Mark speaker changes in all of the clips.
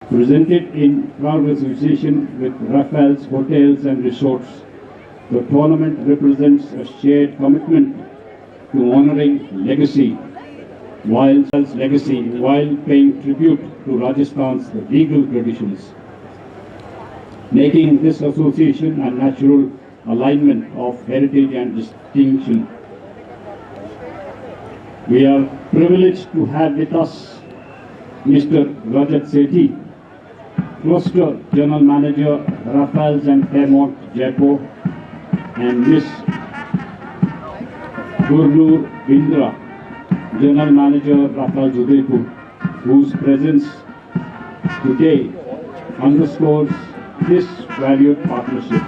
Speaker 1: Presented in proud association with Rafael's Hotels and Resorts, the tournament represents a shared commitment to honoring legacy while paying tribute to Rajasthan's legal traditions, making this association a natural alignment of heritage and distinction. We are privileged to have with us Mr. Rajat Sethi, Cluster General Manager, Rafaels and Fairmont, Jaipur, and Ms. Gurnur Bindra, General Manager, Rafaels Udaipur, whose presence today underscores this valued partnership.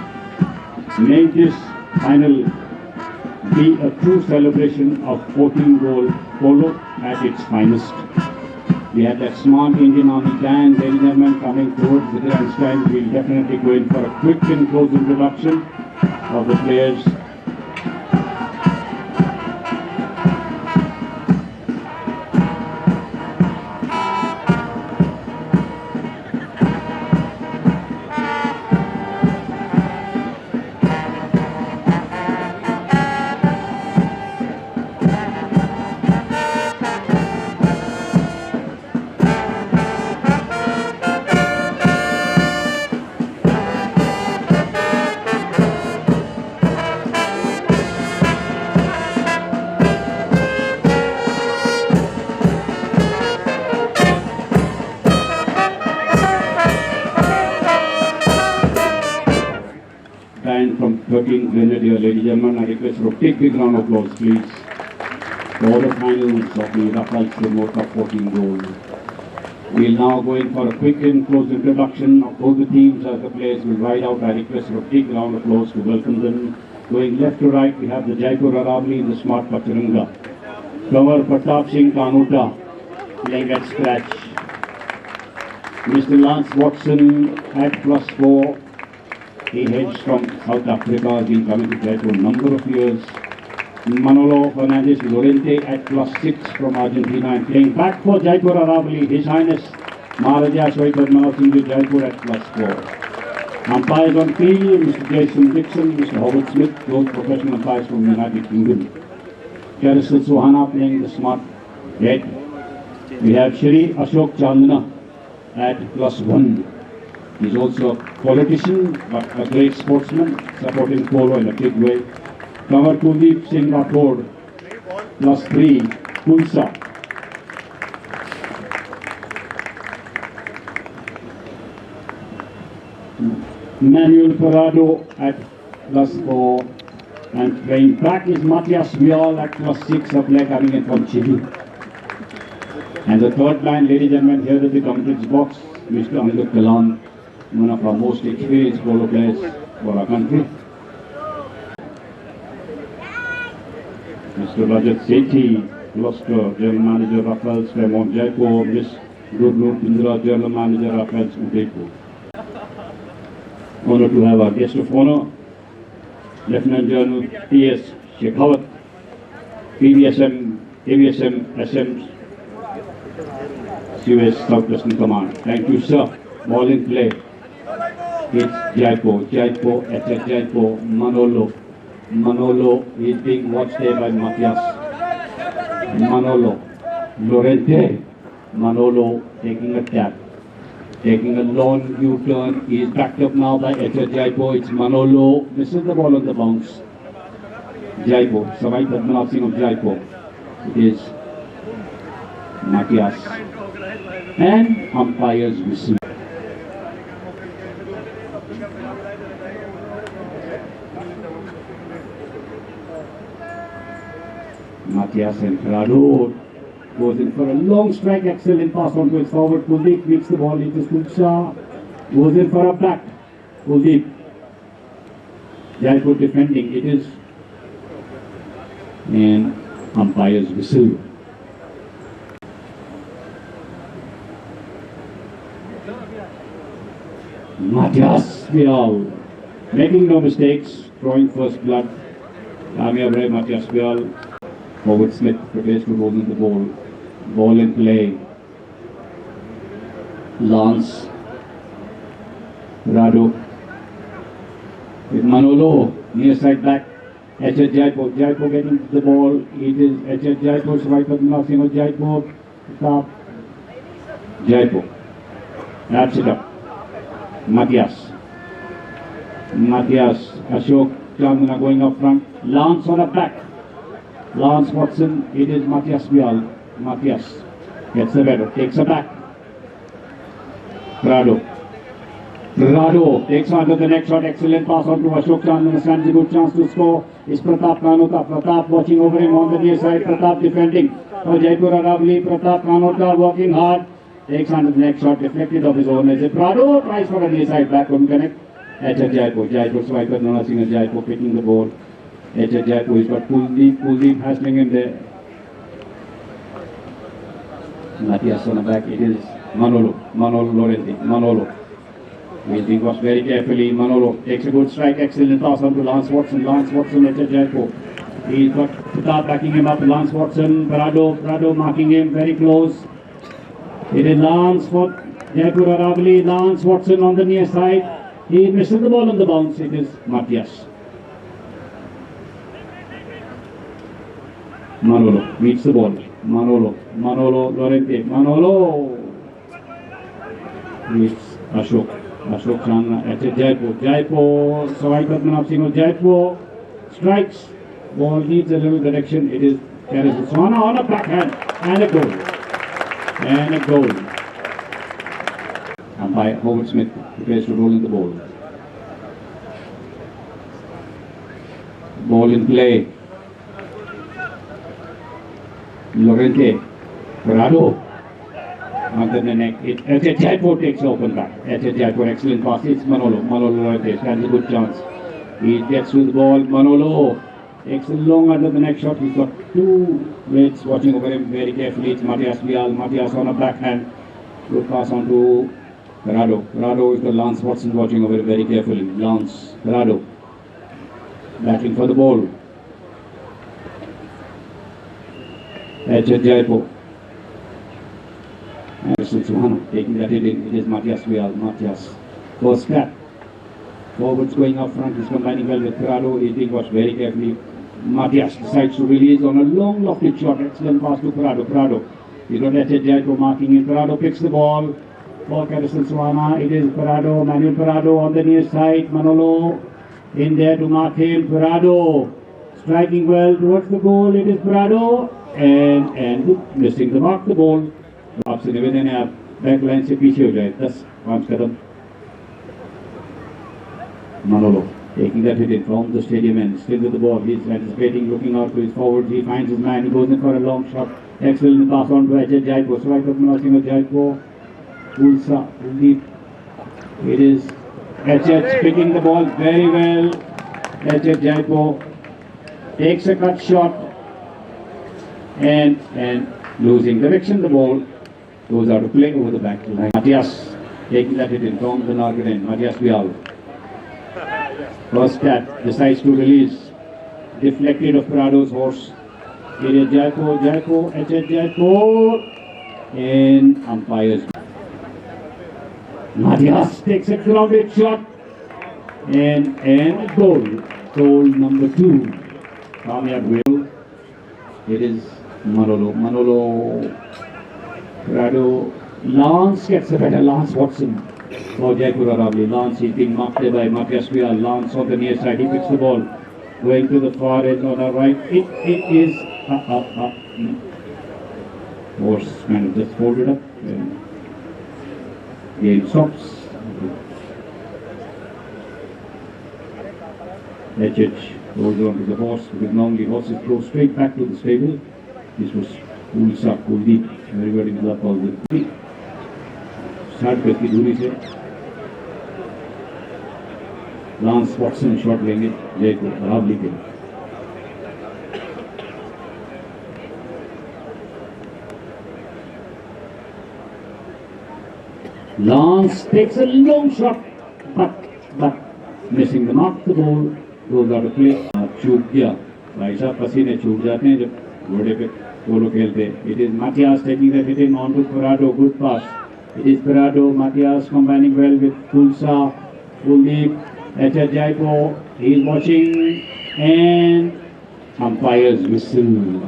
Speaker 1: May this final be a true celebration of 14-goal polo at its finest. We had that smart Indian Army gang, ladies and gentlemen, coming towards the grandstand. We'll definitely go in for a quick and close introduction of the players. From 13 Grenadier, ladies and gentlemen, I request for a big round of applause, please, for the finals of the Rafaels Fairmont Cup 14 goal. We'll now go in for a quick and close introduction of both the teams as the players will ride out. I request for a big round of applause to welcome them. Going left to right, we have the Jaipur Aravali in the smart Pacharanga. Cover Pratap Singh Kanuta, playing at scratch. Mr. Lance Watson at +4. He heads from South Africa, has been coming to Jaipur for a number of years. Manolo Fernandez Lorente at +6 from Argentina and playing back for Jaipur Aravali, His Highness Maharaja Shoaib Padmanabh Singh Jaipur at +4. Umpires on field, Mr. Jason Dixon, Mr. Howard Smith, both professional umpires from the United Kingdom. Carousel Sohana playing the smart head. We have Shri Ashok Chandna at +1. He's also a politician, but a great sportsman, supporting polo in a big way. Cover Kuldeep Singh Rathod, +3, Kulsa. Manuel Parado at +4. And playing back is Matthias Vial at +6, a player coming in from Chile. And the third line, ladies and gentlemen, here at the commentator's box, Mr. Anirudh Kalan, one of our most experienced polo players for our country. Mr. Rajat Sethi, Cluster General Manager, Rafaels Fairmont Jaipur, Ms. Gurnur Bindra, General Manager, Rafaels Udaipur. Honor to have our guest of honor, Lieutenant General T.S. Shekhawat, PVSM, AVSM, SM, US Southwestern Command. Thank you, sir. Ball in play. It's Jaipur, SS Jaipur, Manolo is being watched there by Matthias. Manolo, Lorente, Manolo taking a tap, taking a long U-turn. He is backed up now by SS Jaipur. It's Manolo. This is the ball on the bounce. Jaipur, Shoaib Padmanabh Singh of Jaipur. It is Matthias. And umpires whistle. Matthias and Prado goes in for a long strike, excellent pass on to his forward. Kuldeep meets the ball, it is Kulsa, goes in for a back. Kuldeep, Jaipur defending, it is, and umpires whistle. Matthias Vial, making no mistakes, drawing first blood. Kamya Ray, Matthias Vial. Howard Smith prepares to roll in the ball. Ball in play. Lance. Rado. With Manolo. Near side back. H.H. Jaipur. Jaipur getting the ball. It is H.H. Jaipur. Striker Narasimha Jaipur. Top. Jaipur. Wraps it up. Matthias. Matthias. Ashok Chandana going up front. Lance on the back. Lance Watson. It is Matthias Vial. Matthias gets the better. Takes it back. Prado. Prado takes on to the next shot. Excellent pass on to Ashok Chandana. Stands a good chance to score. Is Pratap Kanota. Pratap watching over him on the near side. Pratap defending. For Jaipur Aravali. Pratap Kanota working hard. Takes on to the next shot. Deflected of his own. As Prado tries for a near side back. Couldn't connect. H.H. Jaipur. Jaipur striker Narasimha Jaipur picking the ball. H.H. Jaipur. He's got Kuldeep hassling him there. Matthias on the back. It is Manolo Lorente. Manolo. Waiting was very carefully. Manolo takes a good strike. Excellent toss on to Lance Watson. Lance Watson, H.H. Jaipur. He's got Pratap backing him up. Lance Watson. Prado marking him very close. It is Lance for Jaipur Aravali. Lance Watson on the near side. He misses the ball on the bounce. It is Matthias. Manolo meets the ball. Manolo Lorente. Manolo meets Ashok Chandana. H.H. Jaipur. Sawai Padmanabh Singh of Jaipur strikes. Ball needs a little direction. It is Karis Uswana on a backhand and a goal. Umpire Howard Smith prepares to roll in the ball. Ball in play. Lorente. Prado. Under the neck. H.H. Jaipur takes open back. H.H. Jaipur, excellent pass. It's Manolo Lorente. Stands a good chance. He gets with the ball. Manolo takes a long under the neck shot. He's got two weights watching over him very carefully. It's Matthias Vial. Matthias on a backhand. Good pass on to Prado. Prado is the Lance Watson watching over him very carefully. Lance. Prado. Battling for the ball. H.H. Jaipur. Suhana taking that hit in. It is Matthias Vial. Matthias. First tap. Forwards going up front. He's combining well with Prado. He's being watched very carefully. Matthias decides to release on a long lofted shot. Excellent pass to Prado. Prado. He's got H.H. Jaipur marking in. Prado picks the ball for Karisal Suhana. It is Prado. Manuel Prado on the near side. Manolo in there to mark him. Prado striking well towards the goal. It is Prado and missing the mark. The ball. आपसे निवेदन है आप back line से पीछे हो जाए 10 कदम. Manolo taking that hit in from the stadium end, still with the ball. He's anticipating, looking out to his forwards. He finds his man. He goes in for a long shot. Excellent pass on to H.H. Jaipur. Striker Narasimha Jaipur. Kuldeep. It is H.H. picking the ball very well. H.H. Jaipur takes a cut shot and losing direction. The ball goes out of play over the back line. Matthias taking that hit in from the Nargan end. Matthias Vial. First tap, decides to release. Deflected of Prado's horse. It is Jaipur, H.H. Jaipur. And umpires. Matthias takes a grounded shot. And goal. Goal number 2. Kamyab will. It is Manolo. Prado. Lance gets a better. Lance Watson for Jaipur Aravali. Lance is being marked there by Matthias Vial. Lance on the near side. He picks the ball. Going to the far edge on the right. It is horse kind of just folded up. Game stops. H.H. goes on to the horse because normally horses go straight back to the stable. This was Kuldeep. Everybody मिला call देती. Start करती दूरी से. Lance Watson shot लेंगे जयपुर अरावली के. Lance takes a long shot, but missing the mark. The ball goes out of play. चूक गया. भाई साहब पसीने छूट जाते हैं जब घोड़े पे पोलो खेलते. It is Matthias taking the hit in onto Prado. Good pass. It is Pirado, Matthias combining well with Kulsa, Kuldeep, H.H. Jaipur. He is watching and umpires whistle.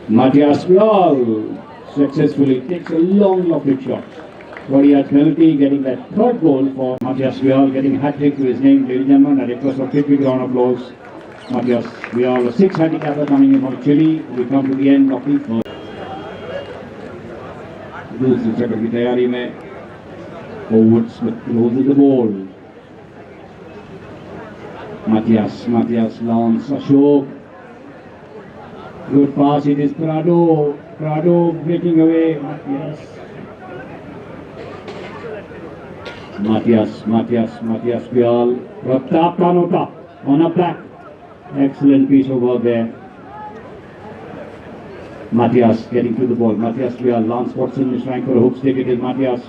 Speaker 1: Matthias Vial successfully takes a long locket shot. 40-yard penalty, getting that third goal for Matthias Vial, getting a hat-trick to his name, ladies and gentlemen, and it was a big round of applause. Matthias Vial, a 6 handicapper coming in from Chile. We come to the end of the first. दूसरी चक्कर की तैयारी में Howard Smith closes the ball. Matthias, Lance, Ashok. Good pass, it is Prado breaking away. Matthias Vial. Pratap Kanota on a back. Excellent piece of work there. Matthias getting to the ball. Matthias Vial. Lance Watson is trying for a hook stick. It is Matthias.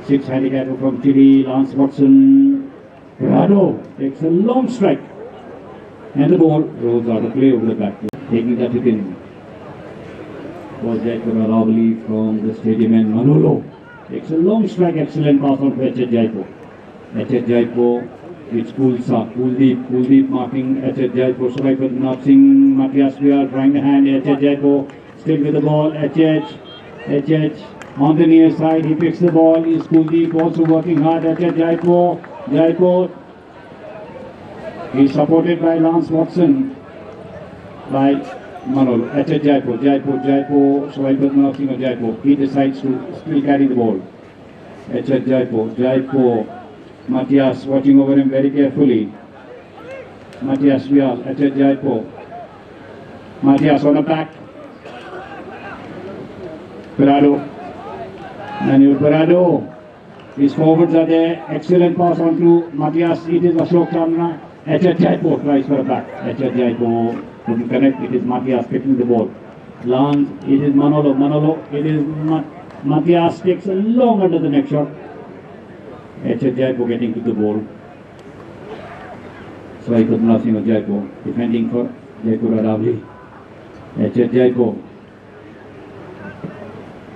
Speaker 1: 6 handicapper from Chile. Lance Watson. Prado takes a long strike. And the ball rolls out of play over the back. Taking that hit in was Jaipur Aravali from the stadium, and Manolo takes a long strike. Excellent pass on to H.H. Jaipur. H.H. Jaipur, it's Kuldeep marking H.H. Jaipur. Strike with Nath Singh. Matthias Vial trying the hand. H.H. Jaipur still with the ball. H.H. on the near side. He picks the ball. Is Kuldeep also working hard. H.H. Jaipur. He's supported by Lance Watson. By Manolo, H.H. Jaipur, Swaipat Narsingh of Jaipur. He decides to still carry the ball. H.H. Jaipur, Matthias watching over him very carefully. Matthias Vial, H.H. Jaipur. Matthias on the back. Pirado, Manuel Pirado. His forwards are there. Excellent pass on to Matthias. It is Ashok Chandra. H.H. Jaipur tries for a back. H.H. Jaipur couldn't connect. It is Matthias picking the ball. Lance, it is Manolo, it is Matthias takes a long under the neck shot. H.H. Jaipur getting to the ball. Swaipat Narsingh of Jaipur defending for Jaipur Aravali. H.H. Jaipur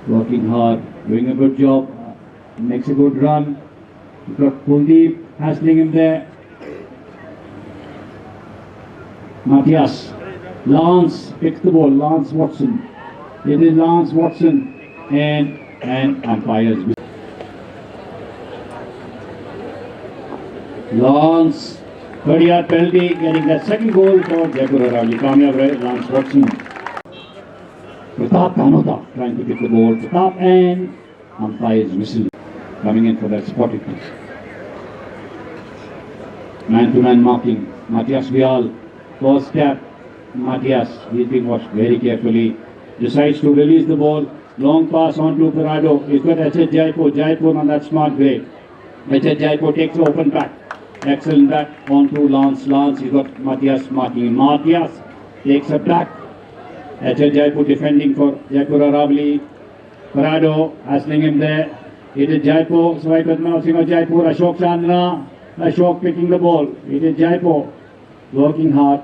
Speaker 1: working hard, doing a good job, makes a good run. Got Kuldeep hassling him there. Matthias, Lance picks the ball. Lance Watson. It is Lance Watson and umpires. Lance, 30-yard penalty, getting that second goal for Jaipur Aravali. Kamyab Lance Watson. Pratap Kanota trying to pick the ball. Pratap and umpires whistle. Coming in for that spotted. Man-to-man marking. Matthias Vial. First step, Matthias, he's being watched very carefully, decides to release the ball, long pass on to Pirado. He's got H.H. Jaipur on that smart break. H.H. Jaipur takes the open back, excellent back on to Lance, he's got Matthias marking. Matthias takes a back. H.H. Jaipur defending for Jaipur Aravali. Pirado hassling him there. It is Jaipur, Swaipat Narsingh of Jaipur, Ashok Chandra. Ashok picking the ball. It is Jaipur. Working hard,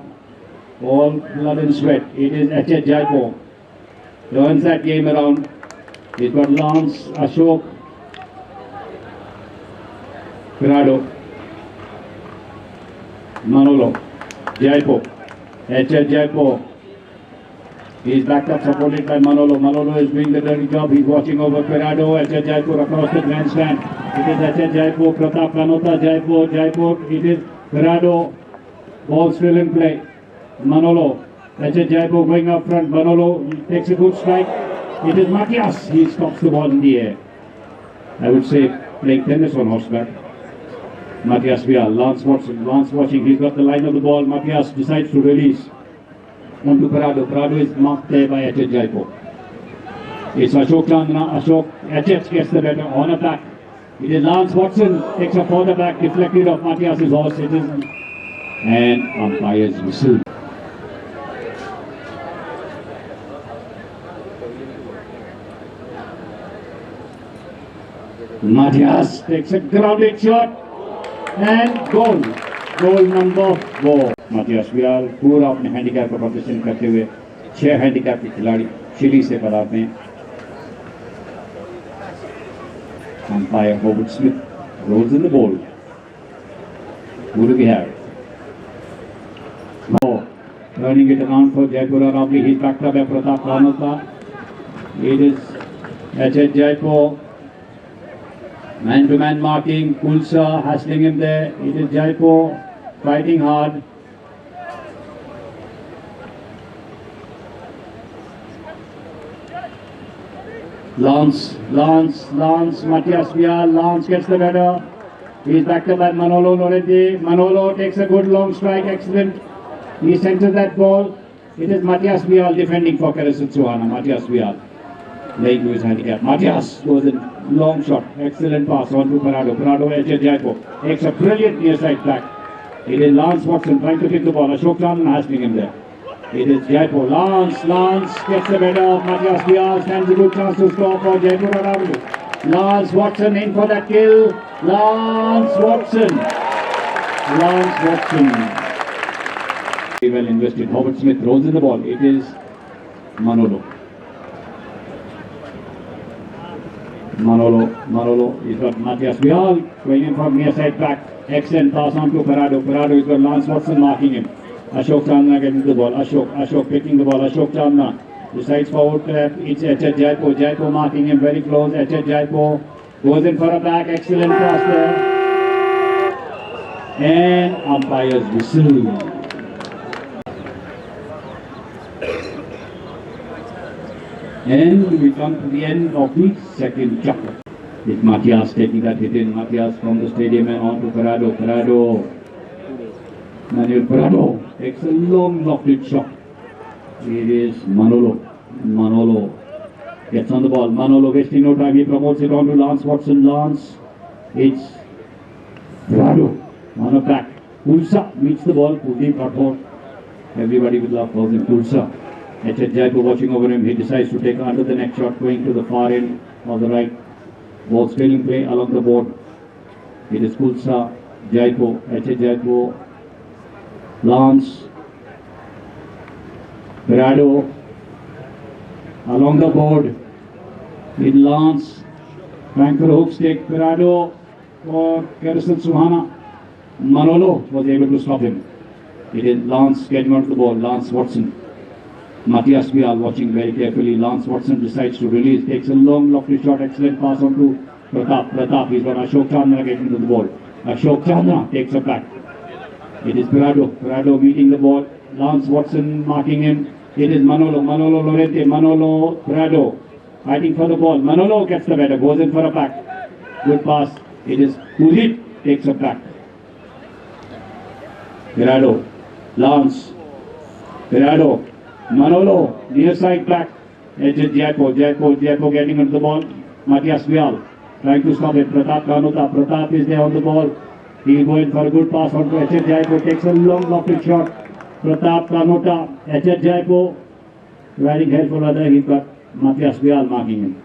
Speaker 1: all blood and sweat. It is H.H. Jaipur. Turns that game around. He's got Lance, Ashok, Pirado, Manolo, Jaipur, H.H. Jaipur. He's backed up, supported by Manolo. Manolo is doing the dirty job. He's watching over Pirado. H.H. Jaipur across the grandstand. It is H.H. Jaipur, Pratap Kanota, Jaipur. It is Pirado. Ball still in play. Manolo. H.H. Jaipur going up front. Manolo takes a good strike. It is Matthias. He stops the ball in the air. I would say playing tennis on horseback. Matthias Vial. Lance Watson. Lance watching. He's got the line of the ball. Matthias decides to release. On to Pirado. Pirado is marked there by H.H. Jaipur. It's Ashok Chandra. H.H. gets the better on attack. It is Lance Watson. Takes a further back. Deflected off Matthias's horse. It is. And umpires whistle. Matthias takes a grounded shot and goal number 4. Matthias Vial पूरा अपने handicap का प्रदर्शन करते हुए 6 handicap के खिलाड़ी chilli से पधारते हैं. Umpire Howard Smith rolls in the ball. Who do we have? Now, turning it around for Jaipur Aravali. He's backed up by Pratap Ranota. It is H.H. Jaipur. Man-to-man marking. Kulsa hassling him there. It is Jaipur fighting hard. Lance, Matthias Vial. Lance gets the better. He's backed up by Manolo Lorente. Manolo takes a good long strike, excellent. He centers that ball. It is Matthias Vial defending for Kereset Suhana. Matthias Vial laying to his handicap. Matthias goes in long shot, excellent pass on to Parado. Parado H.H. Jaipur takes a brilliant near side back. It is Lance Watson trying to kick the ball. Ashok Chandran hassling him there. It is Jaipur. Lance gets the better of Matthias Vial. Stands a good chance to score for Jaipur Aravali. Lance Watson in for that kill. Lance Watson. Very well invested. Howard Smith rolls in the ball. It is Manolo. He's got Matthias Vial going in from near side back. Excellent pass on to Parado. Parado has got Lance Watson marking him. Ashok Chandra getting the ball. Ashok picking the ball. Ashok Chandra decides forward trap. It's H.H. Jaipur. Jaipur marking him very close. H.H. Jaipur goes in for a back. Excellent pass there. And umpire's whistle. And we come to the end of the second chapter. With Matthias taking that hit in. Matthias from the stadium and on to Parado. Manuel Parado takes a long lofted shot. It is Manolo gets on the ball. Manolo wasting no time. He promotes it on to Lance Watson. It's Parado on a back. Kulsa meets the ball. Kuldeep Rathod. Everybody with love calls him Kulsa. H.H. Jaipur watching over him. He decides to take under the neck shot going to the far end of the right. Ball spinning play along the board. It is Kulsa, Jaipur, H.H. Jaipur, Lance, Parado along the board. With Lance, trying for a hook stick. Parado for Kereset Suhana. Manolo was able to stop him. It is Lance getting onto the ball. Lance Watson. Matthias Vial watching very carefully. Lance Watson decides to release, takes a long lofty shot, excellent pass on to Pratap. He's got Ashok Chandra getting to the ball. Ashok Chandra takes a back. It is Parado meeting the ball. Lance Watson marking him. It is Manolo Lorente. Parado fighting for the ball. Manolo gets the better, goes in for a back. Good pass. It is Kuldeep takes a back. Parado, Lance, Parado. Manolo, near side back. H.H. Jaipur getting into the ball. Matthias Vial trying to stop it. Pratap Ranota. Pratap is there on the ball. He'll go in for a good pass on to H.H. Jaipur. Takes a long lofted shot. Pratap Ranota. H.H. Jaipur riding head for other. He's got Matthias Vial marking him.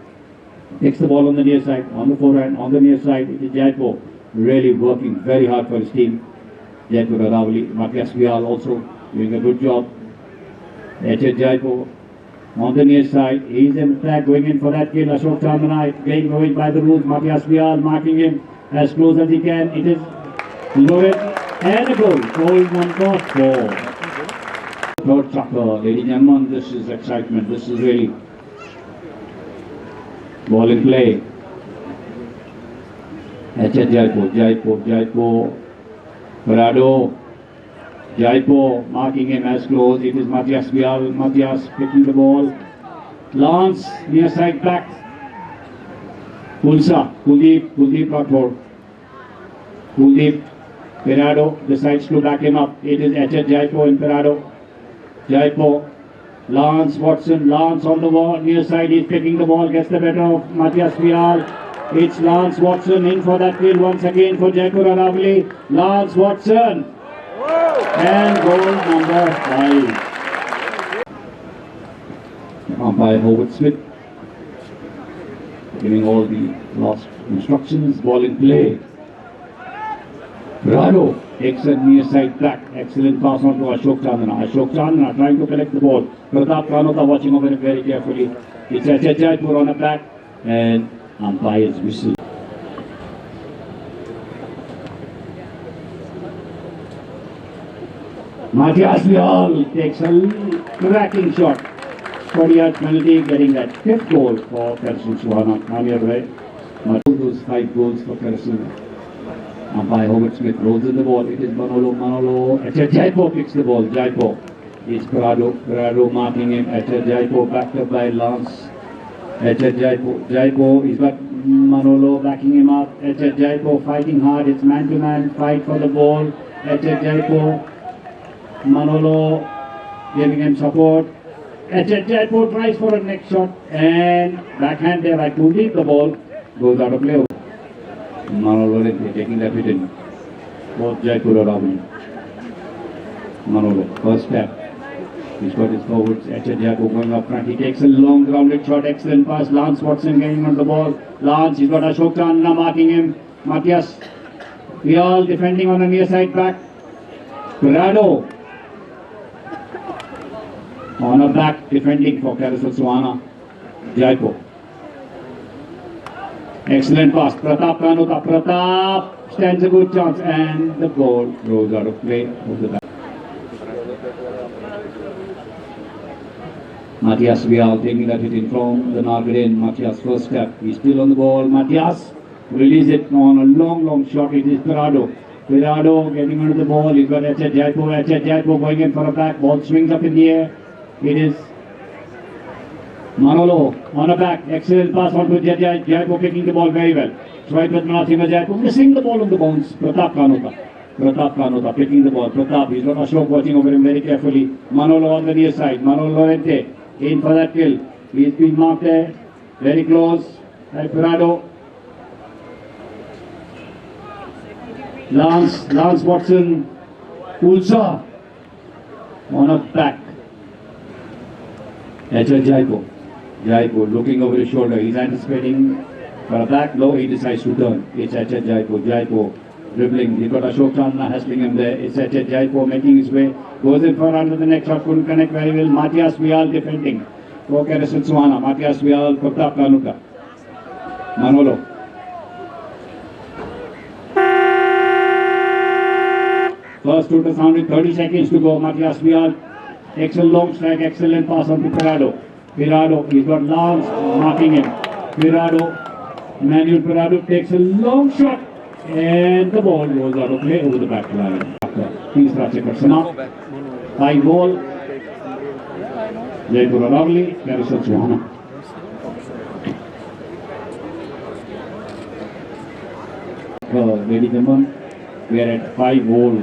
Speaker 1: Takes the ball on the near side. On the forehand. On the near side. H.H. Jaipur really working very hard for his team. Jaipur Aravali. Matthias Vial also doing a good job. H.H. Jaipur on the near side. He's in attack going in for that kill. Ashok Chandra going by the rules. Matthias Vial marking him as close as he can. It is loaded and a goal. Goal number 4. Third chapter, ladies and gentlemen. This is excitement. This is really ball in play. H.H. Jaipur. Parado. Jaipur marking him as close. It is Matthias Vial. Matthias picking the ball. Lance near side back. Kuldeep Rathod. Parado decides to back him up. It is H.H. Jaipur and Parado. Jaipur. Lance Watson. Lance on the ball. Near side. He's picking the ball. Gets the better of Matthias Vial. It's Lance Watson in for that kill once again for Jaipur Aravali. Lance Watson. And goal number 5. Umpire Howard Smith giving all the last instructions. Ball in play. Parado takes a near side back. Excellent pass on to Ashok Chandra. Ashok Chandra trying to collect the ball. Pratap Kanota watching over it very carefully. It's H.H. Jaipur on the back and umpire's whistle. Matthias Vial takes a cracking shot. 40-yard penalty, getting that fifth goal for Karasul Suhana. Amir Ray. Those 5 goals for Karasul. Umpire Howard Smith rolls in the ball. It is Manolo. H.H. Jaipur picks the ball. Jaipur. It's Prado marking him. H.H. Jaipur backed up by Lance. H.H. Jaipur is got Manolo backing him up. H.H. Jaipur fighting hard. It's man-to-man fight for the ball. H.H. Jaipur. Manolo giving him support. H.H. Jaipur tries for a next shot and backhand there by Kuldeep. The ball goes out of play. Manolo taking that hit in. Both Jaipur are down. Manolo, first step. He's got his forwards. H.H. Jaipur going up front. He takes a long grounded shot. Excellent pass. Lance Watson getting on the ball. Lance, he's got Ashok Chandna marking him. Matthias Vial defending on the near side back. Prado on a back defending for Karasul Suhana. Jaipur. Excellent pass. Pratap Kanota. Pratap stands a good chance and the ball goes out of play of the back. Matthias Vial taking that hit in from the Nargaden. Matthias first step. He's still on the ball. Matthias release it on a long shot. It is Pirado. Pirado getting under the ball. He's got H.H. Jaipur. H.H. Jaipur going in for a back. Ball swings up in the air. It is Manolo on a back. Excellent pass on to Jaipur picking the ball very well. Right with Manasimha Jaipur. Missing the ball on the bounce. Pratap Kanota picking the ball. Pratap, he's got Ashok watching over him very carefully. Manolo on the near side. Manolo Lorente in for that kill. He's been marked there. Very close. Pirado. Lance Watson. Ulsa on a back. H.H. Jaipur looking over his shoulder. He's anticipating for a back. No, he decides to turn. It's H.H. Jaipur dribbling. He's got Ashok Chandna hassling him there. It's H.H. Jaipur making his way. Goes in for under the next shot. Couldn't connect very well. Matthias Vial defending for Karasul Suhana. Matthias Vial, Pratap Kanota. Manolo. First to the sound with 30 seconds to go. Matthias Vial takes a long strike. Excellent pass on to Pirado. He's got Lance marking him. Manuel Pirado takes a long shot. And the ball goes out of play over the back line. Teesra checker समाप्त. 5 ball. Jaipur Aravali, Karasul Suhana. Ladies and gentlemen, we are at 5 ball.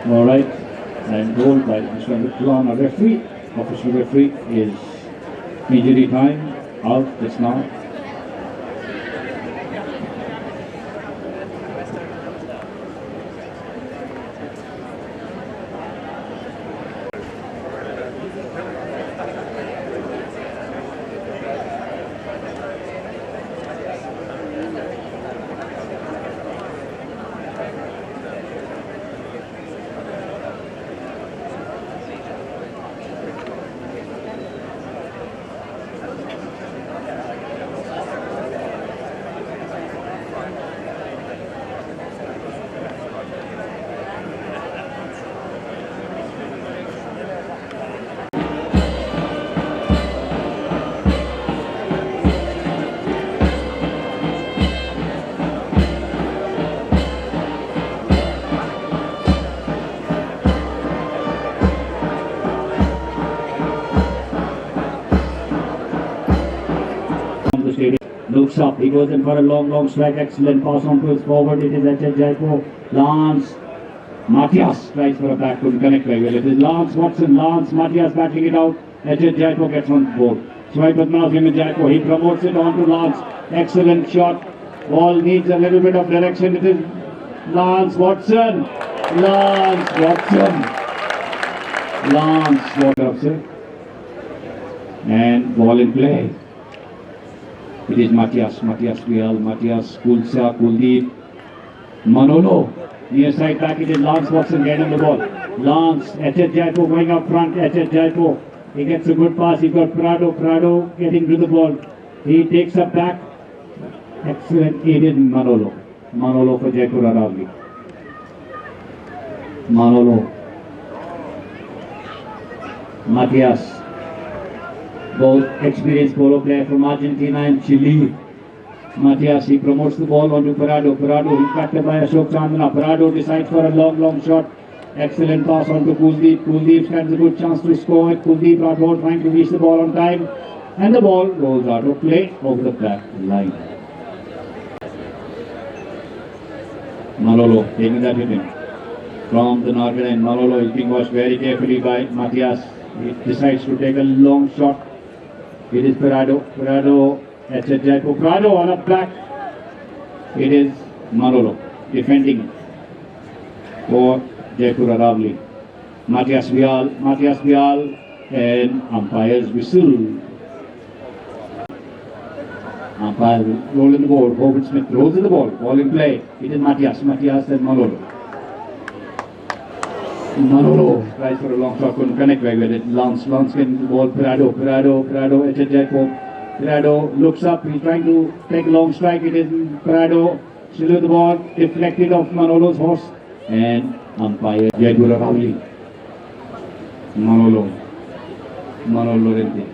Speaker 1: All right, and goal by Mr. Mitlan, a referee. Official referee is injury time out just now. Looks up, he goes in for a long strike, excellent pass on to his forward, it is H.H. Jaipur. Lance, Matthias tries for a back, couldn't connect very well. It is Lance Watson, Matthias battling it out, H.H. Jaipur gets on board. Swipe Padmanabhan in Jaipur. He promotes it on to Lance. Excellent shot. Ball needs a little bit of direction. It is Lance Watson. Lance Watson. Lance Watson. And ball in play. It is Matthias Vial, Matthias Kulsa, Kuldeep, Manolo. Near side back, it is Lance Watson getting the ball. Lance, H.H. Jaipur going up front, H.H. Jaipur. He gets a good pass, he's got Prado getting to the ball. He takes up back. Excellent aided Manolo. Manolo for Jaipur Aravali. Manolo. Matthias. Both experienced polo player from Argentina and Chile. Matthias, he promotes the ball onto Prado. Prado, he's backed by Ashok Chandana. Prado decides for a long shot. Excellent pass onto Kuldeep. Kuldeep stands a good chance to score. Kuldeep Rathod trying to reach the ball on time. And the ball rolls out of play over the back line. Manolo taking that with him. From the Northern end, Manolo is being watched very carefully by Matthias. He decides to take a long shot. It is Prado. H.H. Jaipur. Prado on up back. It is Manolo defending for Jaipur Aravali. Matthias Vial and umpire's whistle. Umpire rolling the ball. Howard Smith rolls in the ball. Ball in play. It is Matthias and Manolo. Manolo tries for a long shot, couldn't connect very well. Lance getting the ball. Prado, H.H. Jaipur. Prado looks up, he's trying to take a long strike. It is Prado. Still with the ball, deflected off Manolo's horse. And umpire Jaipur Aravali. Manolo Lorente.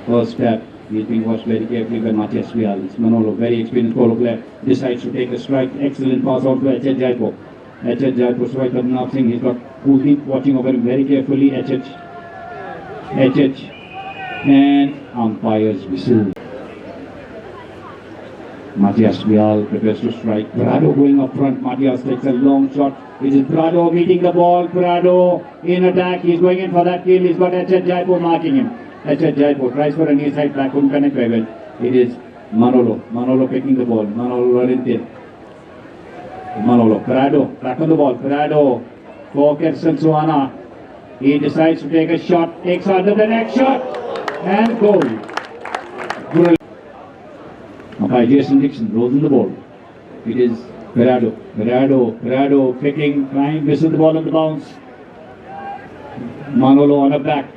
Speaker 1: First tap. He's being watched very carefully by Matthias Vial. It's Manolo, very experienced polo player. Decides to take a strike. Excellent pass on to H.H. Jaipur. H.H. Jaipur, Swipe Padmanabhan Singh. He's got Kuldeep watching over him very carefully. H.H. And umpire's whistle. Matthias Vial prepares to strike. Prado going up front. Matthias takes a long shot. It is Prado meeting the ball. Prado in attack. He's going in for that kill. He's got H.H. Jaipur marking him. H.H. Jaipur tries for a near side back. Couldn't connect very well. It is Manolo picking the ball. Manolo Lorente. Manolo. Prado back on the ball. Prado for Kerson Suana. He decides to take a shot. Takes under the next shot. And goal. Umpire Jason Dixon rolls in the ball. It is Prado picking, trying, misses the ball on the bounce. Manolo on a back.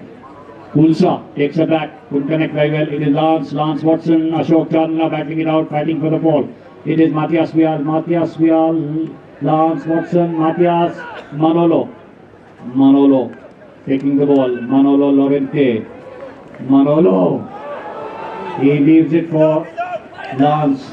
Speaker 1: Kulsa takes a back, couldn't connect very well. It is Lance Watson, Ashok Chandana battling it out, fighting for the ball. It is Matthias Vial, Lance Watson, Matthias, Manolo taking the ball. Manolo Lorente. He leaves it for Lance,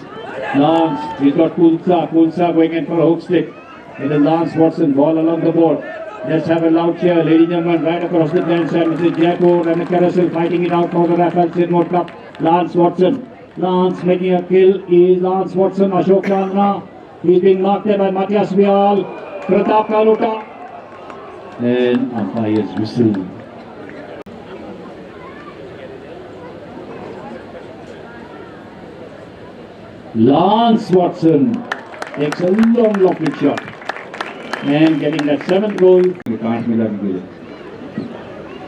Speaker 1: he's got Kulsa going in for a hook stick. It is Lance Watson, ball along the board. Let's have a loud cheer, ladies and gentlemen, right across the grand stand. Mrs. Jaipur and the carousel fighting it out for the Rafael Sidmore Cup. Lance Watson, making a kill is Lance Watson, Ashok Chandana. He's being marked there by Matthias Vial, Pratap Kalota. And umpire's whistle. Lance Watson takes a long pitch shot and getting that 7th goal. You can't miss that goal.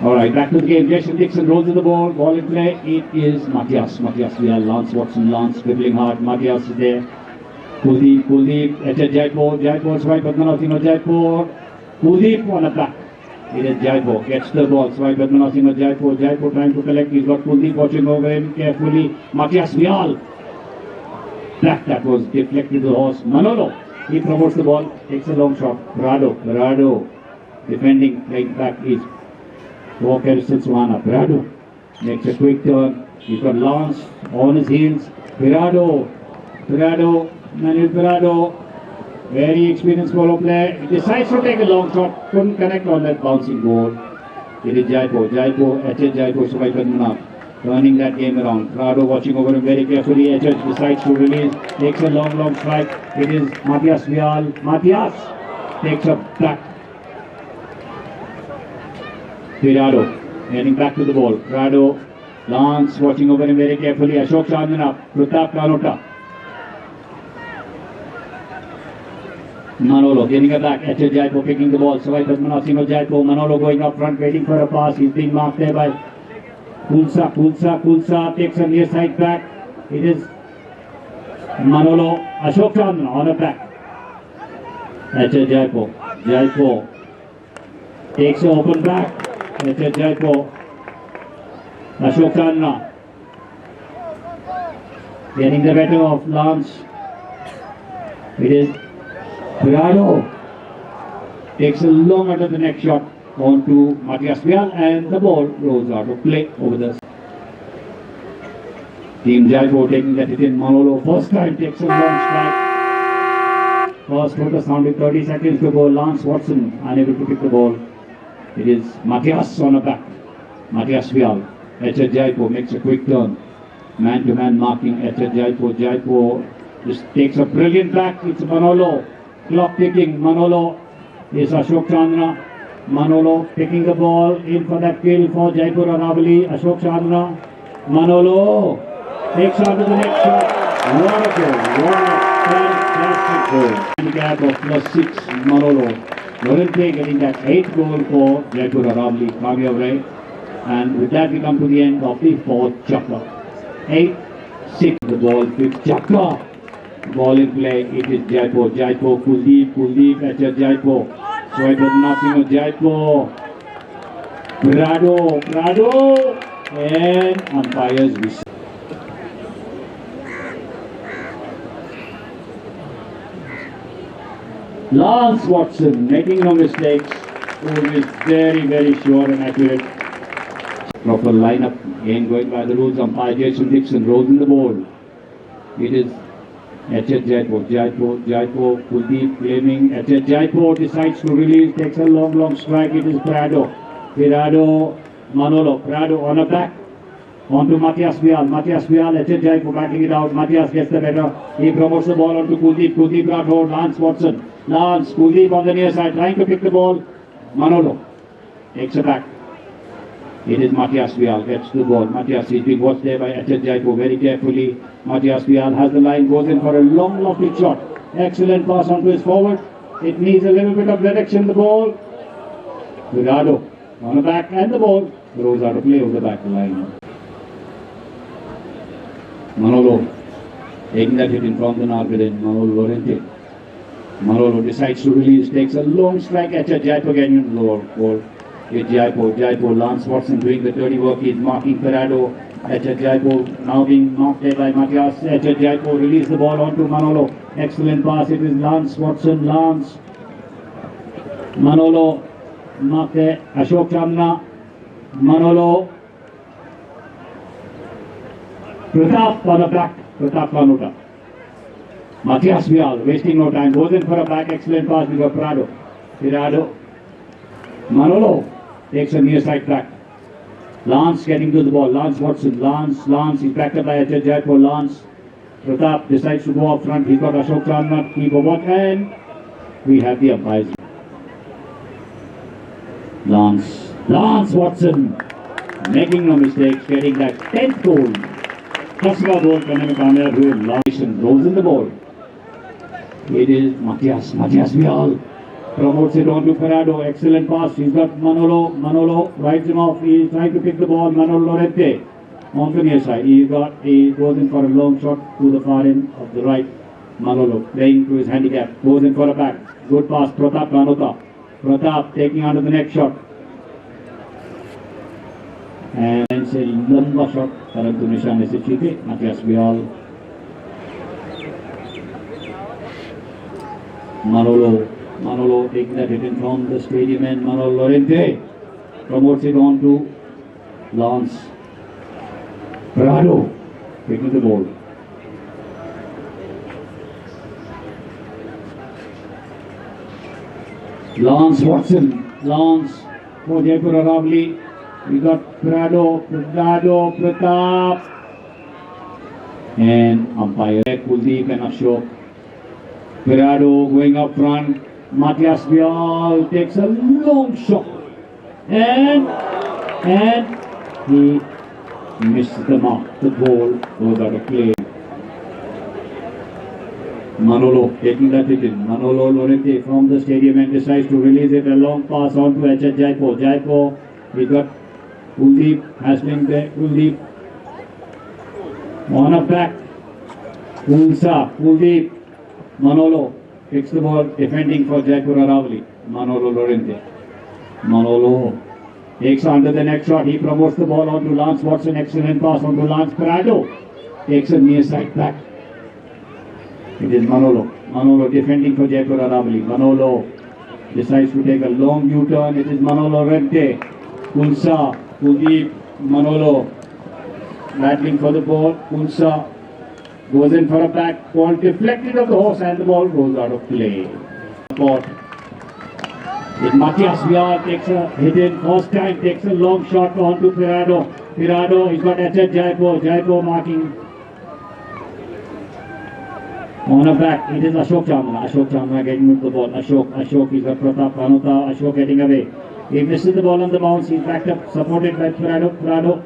Speaker 1: Alright, back to the game. Jason Dixon rolls in the ball. Ball in play. It is Matthias Vial, Lance Watson, dribbling hard. Matthias is there. Kuldeep, H.H. Jaipur, Swipe Padmanabhan Jaipur. Kuldeep on the back. It is Jaipur, gets the ball. Swipe Padmanabhan Jaipur trying to collect. He's got Kuldeep watching over him carefully. Matthias Vial. That was deflected to the horse. Manolo, he promotes the ball, takes a long shot. Prado, defending, right back is Walker Suana. Prado makes a quick turn. He's got Lance on his heels. Manuel Prado, very experienced polo player. He decides to take a long shot, couldn't connect on that bouncing ball. It is Jaipur, H.H. Jaipur, Swipe Padmanabhan. Turning that game around. Prado watching over him very carefully. H.H. decides to release. Takes a long strike. It is Matthias Vial. Matthias takes a back. Prado heading back to the ball. Prado Lance watching over him very carefully. Ashok Chandana, Pratap Kanota. Manolo getting it back. H.H. Jaipur picking the ball. Sawai Padmanabh Singh of Jaipur. Manolo going up front, waiting for a pass. He's being marked there by Kulsa takes a near side back. It is Manolo. Ashok Chandana on a back. H.H. Jaipur takes an open back. H.H. Jaipur. Ashok Chandana getting the better of Lance. It is Pirado takes a long under the neck shot onto Matthias Vial, and the ball rolls out of play over the Team Jaipur taking that hit in. Manolo first time takes a long strike. First quarter sounded 30 seconds to go. Lance Watson unable to pick the ball. It is Matthias on a back. Matthias Vial. H.H. Jaipur makes a quick turn. Man-to-man marking H.H. Jaipur. Jaipur just takes a brilliant back. It's Manolo. Clock ticking. Manolo is Ashok Chandana. Manolo picking the ball in for that kill for Jaipur Aravali. Ashok Chandana. Manolo takes on to the next shot. What a goal. What a fantastic goal. Handicap of +6. Manolo. Lorente getting that 8th goal for Jaipur Aravali. Kavya. And with that we come to the end of the 4th chapter. 8-6. The ball with Chakra. Ball in play. It is Jaipur. Kuldeep. H.H. Jaipur. Sawai Padmanabh Singh of Jaipur. Prado. And umpires whistle. Lance Watson making no mistakes. Always very, very sure and accurate. Proper lineup. Again going by the rules. Umpire Jason Dixon rolls in the ball. It is H.H. Jaipur, Kuldeep claiming. H.H. Jaipur decides to release, takes a long strike. It is Pirado, Manolo, Pirado on a back. Onto Matthias Vial, H.H. Jaipur backing it out. Matthias gets the better. He promotes the ball onto Kuldeep got hold. Lance Watson, Kuldeep on the near side, trying to pick the ball. Manolo takes it back. It is Matthias Vial, gets the ball. Matthias is being watched there by H.H. Jaipur very carefully. Matthias Vial has the line, goes in for a long lofted shot. Excellent pass onto his forward. It needs a little bit of direction, the ball. Virado on the back, and the ball throws out of play over the back line. Manolo taking that hit in from the Nargaden. Manolo Lorente. Manolo decides to release, takes a long strike. H.H. Jaipur getting lower ball. It's Jaipur, Lance Watson doing the dirty work. He's marking Pirado. H.H. Jaipur now being knocked there by Matthias. H.H. Jaipur release the ball onto Manolo. Excellent pass. It is Lance Watson. Manolo knocked there. Ashok Chandana. Manolo. Pratap on the back. Pratap Kanota. Matthias Vial wasting no time. Goes in for a back. Excellent pass. We got Pirado. Manolo takes a near side back. Lance getting to the ball. Lance Watson. Lance. He's backed up by H.H. Jaipur. Lance. Pratap decides to go up front. He's got Ashok Chandana. Keep a watch. And we have the umpires. Lance Watson making no mistakes. Getting that 10th goal. First goal करने में कामयाब हुए. Lance rolls in the ball. It is Matthias Vial. Promotes it on to Pirado. Excellent pass. He's got Manolo rides him off. He's trying to pick the ball. Manolo Lorente on the near side. He goes in for a long shot to the far end of the right. Manolo playing to his handicap. Goes in for a back. Good pass. Pratap Kanota. Pratap taking under the next shot. And it's a lamba shot. परंतु निशाने से चूके. Matthias Vial. Manolo taking that hit in from the stadium, and Manolo Lorente promotes it on to Lance. Pirado taking the ball. Lance Watson. For Jaipur Aravali. We got Pirado, Pratap. And umpire Kuldeep and Ashok. Pirado going up front. Matthias Vial takes a long shot. And he Missed the mark. The ball goes out of play. Manolo taking that pick in. Manolo Lorente from the stadium and decides to release it. A long pass on to H. Jaipur. Jaipur, he got Kuldeep has been there. Kuldeep on a back. Kuldeep. Manolo picks the ball, defending for Jaipur Aravali. Manolo Lorente. Manolo takes under the next shot. He promotes the ball on to Lance Watson. Excellent pass on to Lance Prado. Takes a near side back. It is Manolo. Manolo defending for Jaipur Aravali. Manolo decides to take a long U-turn. It is Manolo Lorente. Kuldeep, Manolo battling for the ball. Kulsa goes in for a back ball, deflected of the horse, and the ball goes out of play. Matthias Vial takes a hit in first time, takes a long shot on to Pirado. He's got H. Jaipur marking on a back. It is Ashok Chandra getting into the ball. Ashok, he's got Pratap Kanota. Ashok getting away. He misses the ball on the bounce. He's backed up, supported by Pirado.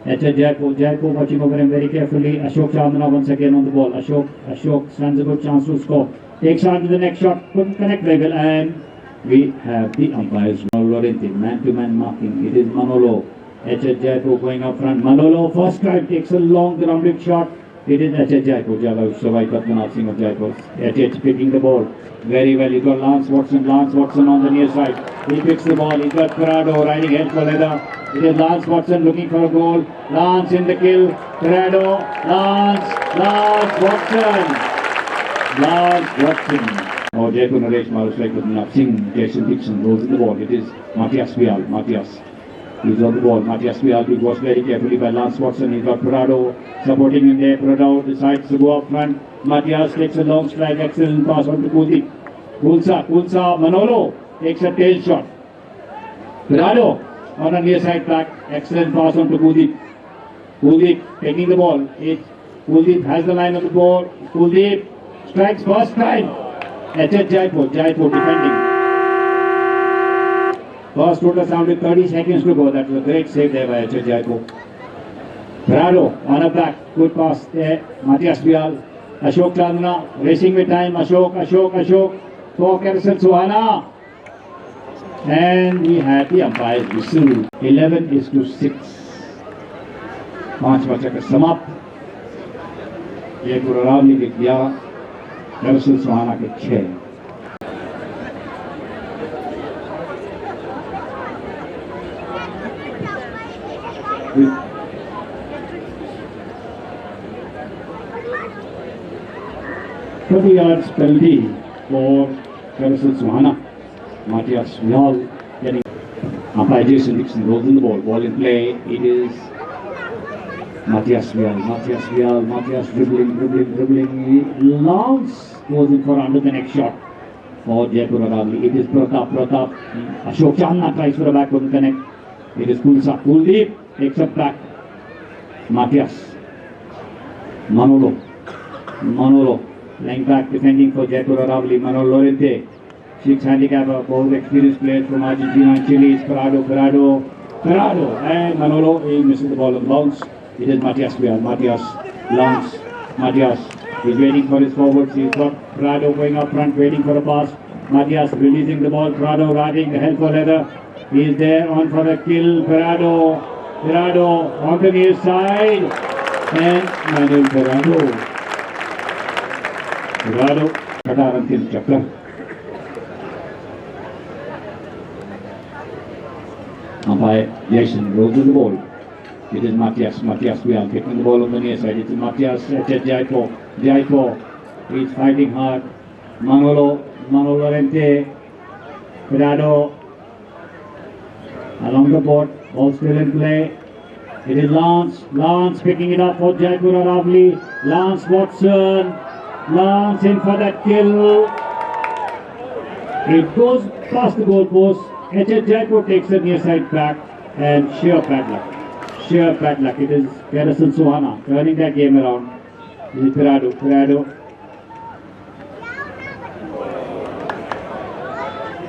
Speaker 1: H. Jaipur watching over him very carefully. Ashok Chandra once again on the ball. Ashok stands a good chance to score. Takes on to the next shot. Couldn't connect very well. And we have the umpires. Lorente, man-to-man marking. It is Manolo. H. Jaipur going up front. Manolo first time takes a long grounded shot. It is H. Jaipur. Savai Padmanath Singh of Jaipur. H. picking the ball very well. He got Lance Watson on the near side. He picks the ball. He got Pirado riding head for leather. It is Lance Watson looking for a goal. Lance in the kill. Pirado. Lance Watson. Oh, Jaipur Naresh Maharashtra Padmanath Singh. Jason Dixon goes in the ball. It is Matthias Vial. He's on the ball. Matthias Vial being watched very carefully by Lance Watson. He's got Pirado supporting him there. Pirado decides to go up front. Matthias takes a long strike. Excellent pass on to Kuldeep. Kulsa. Manolo takes a tail shot. Pirado on a near side back. Excellent pass on to Kuldeep. Kuldeep taking the ball. Kuldeep has the line of the ball. Kuldeep strikes first time. H. Jaipur defending. First total sounded 30 seconds to go. That was a great save there by H. Jaipur. Pirado on a back. Good pass there. Matthias Vial. Ashok Chandra racing with time. Ashok. For Kersen Suhana. And we had the umpires whistle. 11-6. 5 बच्चे का समाप्त. जयपुर अरावली के 11, Kersen Suhana के 6. Thirty yards penalty for Kersen Suhana. Matthias Vial getting umpire Jason Dixon rolls in the ball. Ball in play. It is Matthias Vial. Matthias dribbling. Lance goes in for under the next shot for Jaipur Aravali. It is Pratap. Ashok Chandra tries for a back, couldn't connect. It is Kuldeep takes up back. Matthias. Manolo. Lying back defending for Jaipur Aravali. Manolo Lorente. 6 handicap, both experienced players from Argentina and Chile. Pirado. And Manolo, he misses the ball on the bounce. It is Matthias Vial. Lance. He's waiting for his forwards. He's got Pirado going up front, waiting for a pass. Matthias releasing the ball. Pirado riding the hell for leather. He is there on for a kill. Pirado on the near side. And Manuel Pirado. Kadarantil Chakra. Umpire Jason rolls in the ball. It is Matthias Vial taking the ball on the near side. It is Matthias Jaipur. He's fighting hard. Manolo Lorente. Pirado along the board. Ball still in play. It is Lance picking it up for Jaipur Aravali. Lance Watson. Lance in for that kill. It goes past the goal post. H. Jaipur takes the near side back and sheer bad luck. It is Kersen Suhana turning that game around. It is Pirado.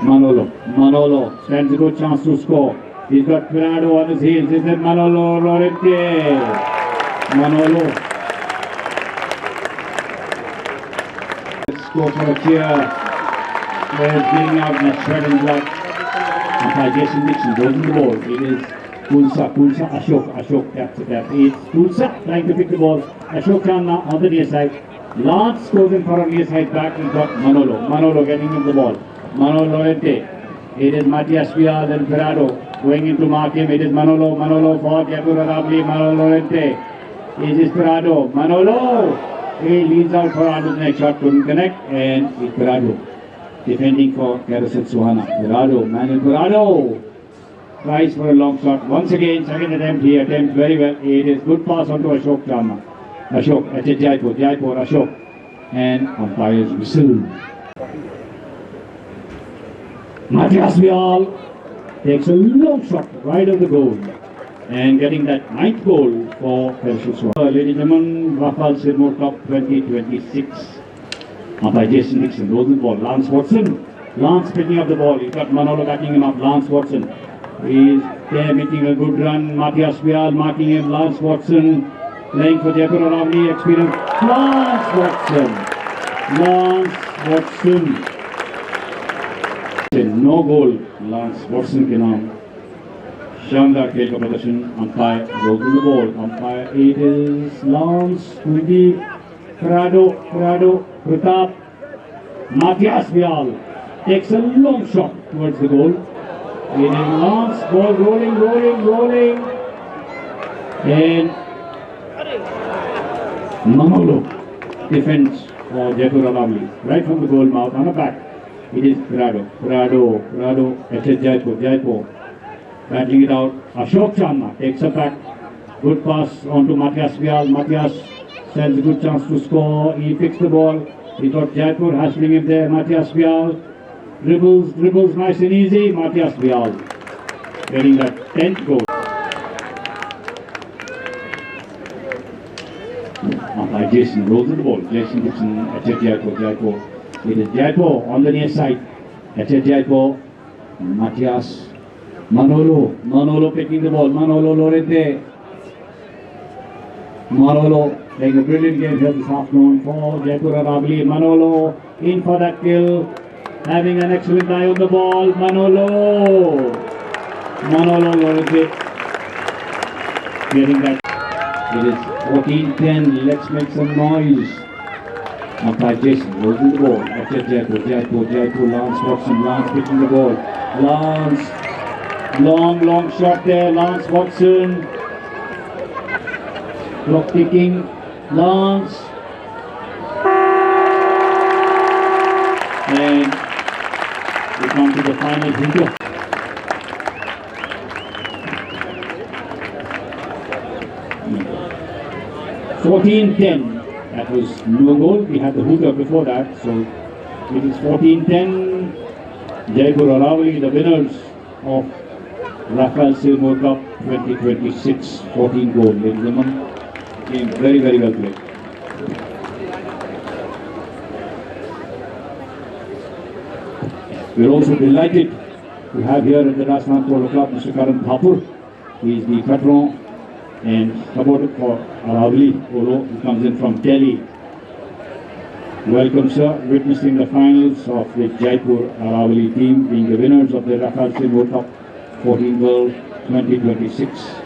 Speaker 1: Manolo stands a good chance to score. He's got Pirado on his heels. This is Manolo Lorente. Manolo. Let's go for a cheer. Players getting out in a sweat and blood. By Jason Dixon goes in the ball. It is Kulsa, Ashok taps it up. It's Kulsa trying to pick the ball. Ashok Chandna on the near side. Lance goes in for a near side back. He's got Manolo getting in the ball. Manolo Lorente. It is Matias Vial and Pirado going in to mark him. It is Manolo for Jaipur Aravali. Manolo Lorente. It is Pirado. Manolo. He leads out for Andu. The next shot couldn't connect. And it's Pirado defending for Carousel Suhana. Manuel Pirado tries for a long shot. Once again, second attempt. He attempts very well. It is good pass onto Ashok Chandna. Ashok, that's it, Jaipur, Ashok. And umpire's whistle. Matias Vial takes a long shot right of the goal. And getting that ninth goal for Carousel Suhana. Ladies and gentlemen, Rafale Sirmur Cup 2026. By Jason Dixon, goes the ball. Lance Watson. Lance picking up the ball. He's got Manolo backing him up. Lance Watson. He's there making a good run. Matias Vial marking him. Lance Watson playing for Jaipur Aravali. Experience. Lance Watson. No goal. Lance Watson के नाम. शानदार खेल का प्रदर्शन. Umpire goes in the ball. Umpire, it is Lance. Pirado, Pratap, Matias Vial takes a long shot towards the goal. It is Lance, ball rolling. And Manolo defends for Jaipur Aravali. Right from the goal mouth on a back. It is Pirado, SS Jaipur. Battling it out. Ashok Chandna takes a back. Good pass onto Matias Vial. Matias stands a good chance to score. He picks the ball. He got Jaipur hassling him there. Matias Vial dribbles nice and easy. Matias Vial getting that 10th goal. By Jason rolls in the ball. Jason Dixon at Jaipur. It is Jaipur on the near side. At Jaipur. Matias. Manolo picking the ball. Manolo Lorente. Manolo playing a brilliant game here this afternoon for Jaipur Aravali. Manolo in for that kill. Having an excellent eye on the ball. Manolo Lorente getting that. It is 14-10. Let's make some noise. Umpire Jason goes in the ball. Jaipur. Lance Watson. Lance picking the ball. Lance. Long shot there. Lance Watson. Clock ticking. Lance. And we come to the final hitter. (14-10). That was no goal. We had the hooter before that. So it is 14-10. Jaipur Aravali, the winners of Rafale Sirmur Cup 2026. 14 goal. Ladies and gentlemen, game very well played. We are also delighted to have here at the Rajasthan Polo Club Mr. Karan Thapur. He is the patron and supporter for Aravali Polo. He comes in from Delhi. Welcome, sir. Witnessing the finals of the Jaipur Aravali team being the winners of the Rafale Sirmur Cup 14 World 2026.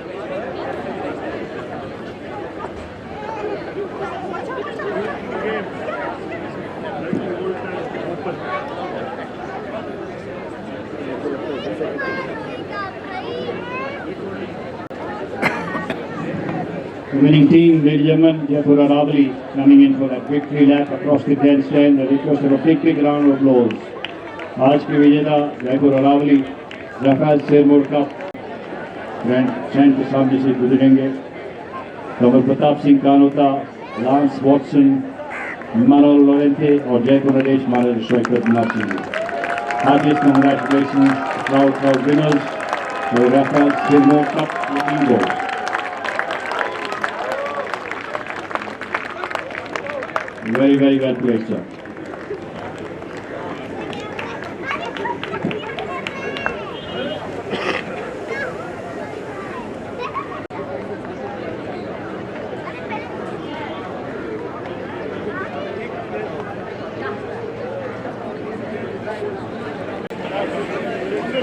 Speaker 1: The winning team, ladies and gentlemen, Jaipur Aravali, coming in for that victory lap across the 10th stand. The request of a big round of applause. आज के विजेता जयपुर अरावली रफाल Sirmaur cup grandstand के सामने से गुजरेंगे. Kamal Pratap Singh Kanota, Lance Watson, Manuel Llorente और Jaipur Naresh Manav striker नासिंग. Heartiest congratulations, proud winners for Rafale Sirmur Cup 14 goals. Very well played, sir. The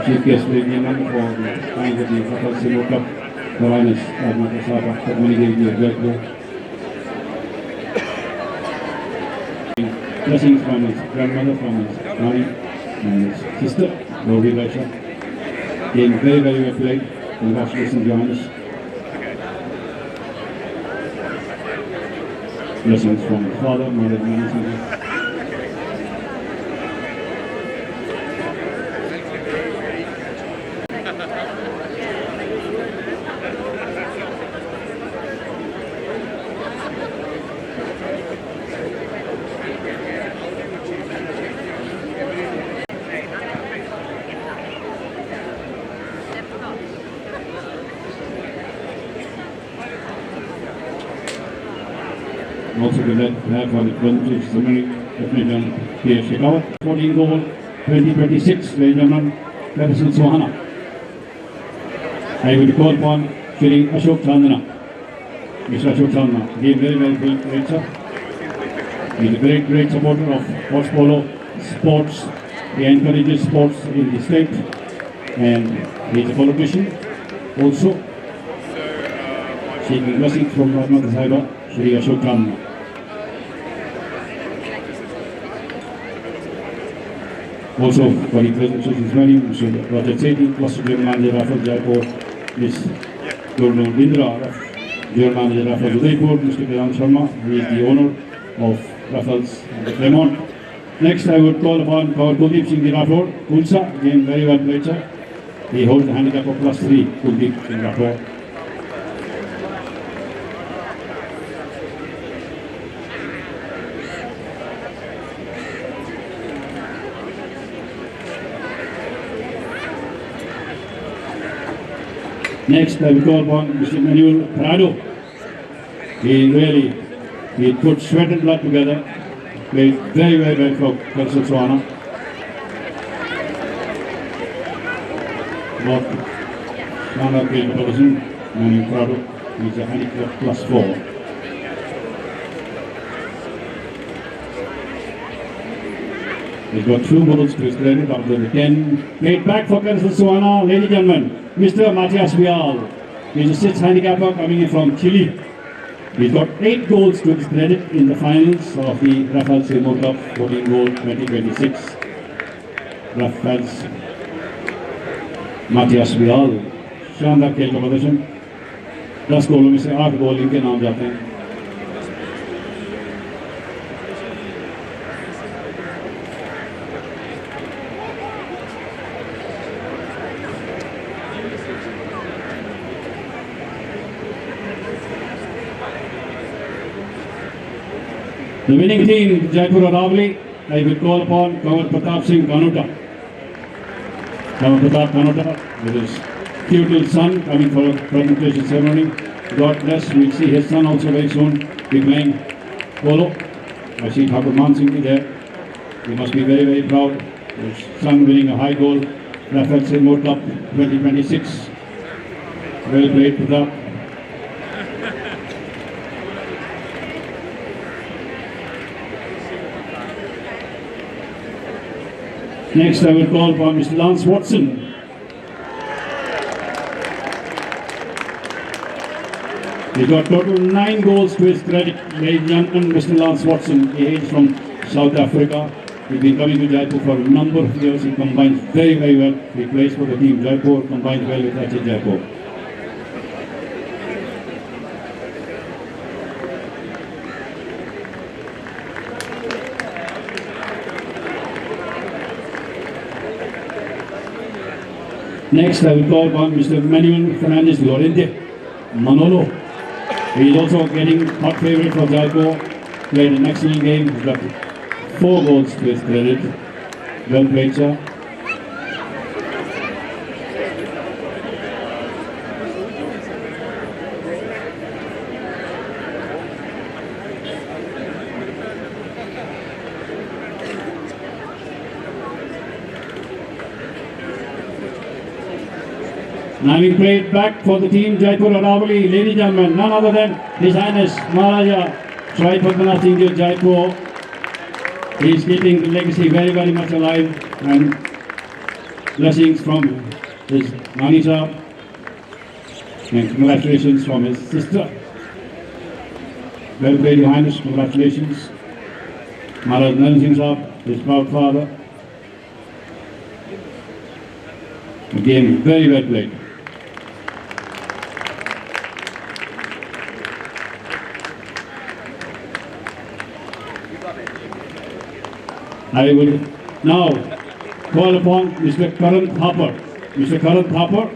Speaker 1: chief guest Indian for the time of the Raffles Silver Cup, Her Highness Admiral Sabah, communicating the great blessings from his grandmother, from his Rani, and his sister, Gauri Bacha. Came very, very well played. Congratulations, Your Highness. Blessings from his father, Mother Mani. Also good luck for the Brunswick Ceremony, definitely on P.S. Shikawa. 14 goal, 2026, ladies and gentlemen, Patterson Sohana. I will call upon Shri Ashok Chandana. Mr. Ashok Chandana, he is very, very great, sir. He is a great, great supporter of horse polo sports. He encourages sports in the state, and he is a politician also. Seeking blessings from Radha Sahiba, Shri Ashok Chandana. Also, for the presence of his many, Mr. Roger Sethi, plus General Manager Raffles Jaipur, Ms. Governor Lindra, General Manager Raffles Udaipur, Mr. Kiran Sharma, who is the owner of Raffles Claremont. Next, I would call upon our Kuldeep Singh Rathore, Kulsa, again very well played, sir. He holds the handicap of +3, Kuldeep Singh Rathore. Next, I will call upon Mr. Manuel Prado. He put sweat and blood together, played very, very well for Patterson Sohana. Not Sohana played Patterson, Manuel Prado, he's a handicap +4. He's got 2 balls to his credit after the 10. Played back for Patterson Sohana, ladies and gentlemen. Mr. Matias Vial, he's a 6th handicapper coming in from Chile. He's got 8 goals to his credit in the finals of the Raffles Silver Cup 14 goal 2026. Raffles Matias Vial, शानदार खेल का प्रदर्शन, 10 गोलों में से 8 गोल इनके नाम जाते हैं. The winning team, Jaipur Aravali, I will call upon Kanwar Pratap Singh Kanuta. Kanwar Pratap Kanuta, with his cute little son coming for a presentation ceremony. God bless, we'll see his son also very soon be playing polo. I see Thakur Man Singh there. He must be very, very proud. His son winning a high goal, Rafael Seymour Cup 2026. Well played, Pratap. Next, I will call upon Mr. Lance Watson. He got total 9 goals to his credit, ladies and gentlemen. Mr. Lance Watson, he is from South Africa. He's been coming to Jaipur for a number of years. He combines very, very well. He plays for the team Jaipur, combines well with HC Jaipur. Next, I will call upon Mr. Manuel Fernandez Llorente, Manolo. He is also getting hot favourite for Jaipur. Played an excellent game. He's got 4 goals to his credit. Well played, sir. Now having played back for the team Jaipur Aravali, ladies and gentlemen, none other than His Highness Maharaja Shri Padmanath Singh Jaipur. He is keeping the legacy very, very much alive, and blessings from his Nani Sahab and congratulations from his sister. Well played, Your Highness, congratulations. Maharaj Naran Singh Sahab, his proud father. Again, very well played. I will now call upon Mr. Karan Thapar. Mr. Karan Thapar,